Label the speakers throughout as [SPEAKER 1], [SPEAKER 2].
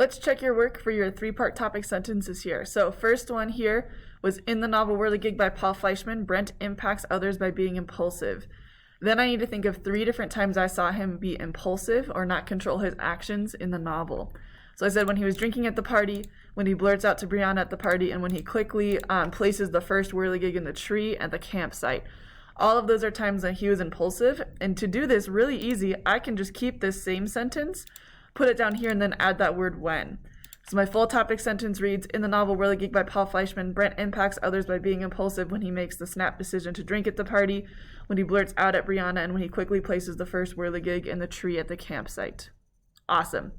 [SPEAKER 1] Let's check your work for your three-part topic sentences here. So first one here was in the novel Whirligig by Paul Fleischman, Brent impacts others by being impulsive. Then I need to think of 3 different times I saw him be impulsive or not control his actions in the novel. So I said when he was drinking at the party, when he blurts out to Brianna at the party, and when he quickly places the first whirligig in the tree at the campsite. All of those are times that he was impulsive. And to do this really easy, I can just keep this same sentence, put it down here, and then add that word when. So my full topic sentence reads, in the novel Whirligig by Paul Fleischman, Brent impacts others by being impulsive when he makes the snap decision to drink at the party, when he blurts out at Brianna, and when he quickly places the first whirligig in the tree at the campsite. Awesome.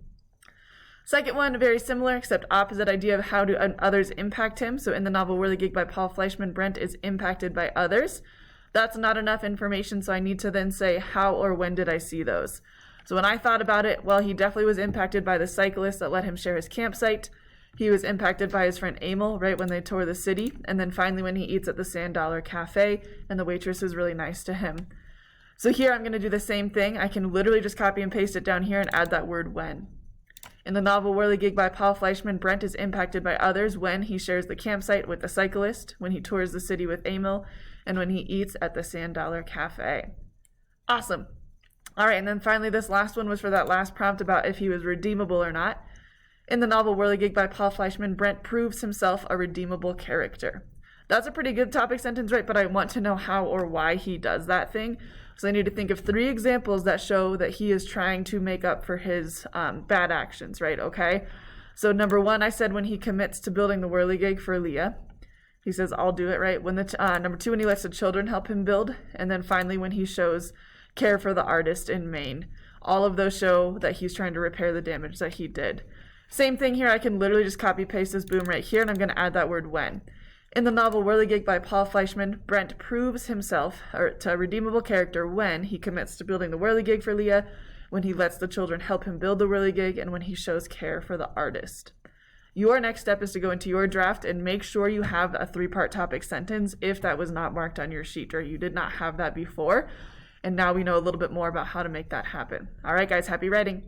[SPEAKER 1] Second one, very similar, except opposite idea of how do others impact him. So in the novel Whirligig by Paul Fleischman, Brent is impacted by others. That's not enough information, so I need to then say how or when did I see those. So when I thought about it, well, he definitely was impacted by the cyclist that let him share his campsite. He was impacted by his friend Emil right when they tour the city. And then finally when he eats at the Sand Dollar Cafe and the waitress is really nice to him. So here I'm going to do the same thing. I can literally just copy and paste it down here and add that word when. In the novel Whirligig by Paul Fleischman, Brent is impacted by others when he shares the campsite with the cyclist, when he tours the city with Emil, and when he eats at the Sand Dollar Cafe. Awesome. All right, and then finally this last one was for that last prompt about if he was redeemable or not. In the novel Whirligig by Paul Fleischman, Brent proves himself a redeemable character. That's a pretty good topic sentence, right? But I want to know how or why he does that thing. So I need to think of 3 examples that show that he is trying to make up for his bad actions, right? Okay. So number 1, I said when he commits to building the whirligig for Leah. He says, I'll do it, right? When number 2, when he lets the children help him build. And then finally, when he shows care for the artist in Maine. All of those show that he's trying to repair the damage that he did. Same thing here. I can literally just copy paste this boom right here, and I'm going to add that word when. In the novel Whirligig by Paul Fleischman, Brent proves himself to a redeemable character when he commits to building the whirligig for Leah, when he lets the children help him build the whirligig, and when he shows care for the artist. Your next step is to go into your draft and make sure you have a 3-part topic sentence if that was not marked on your sheet or you did not have that before. And now we know a little bit more about how to make that happen. All right, guys, happy writing.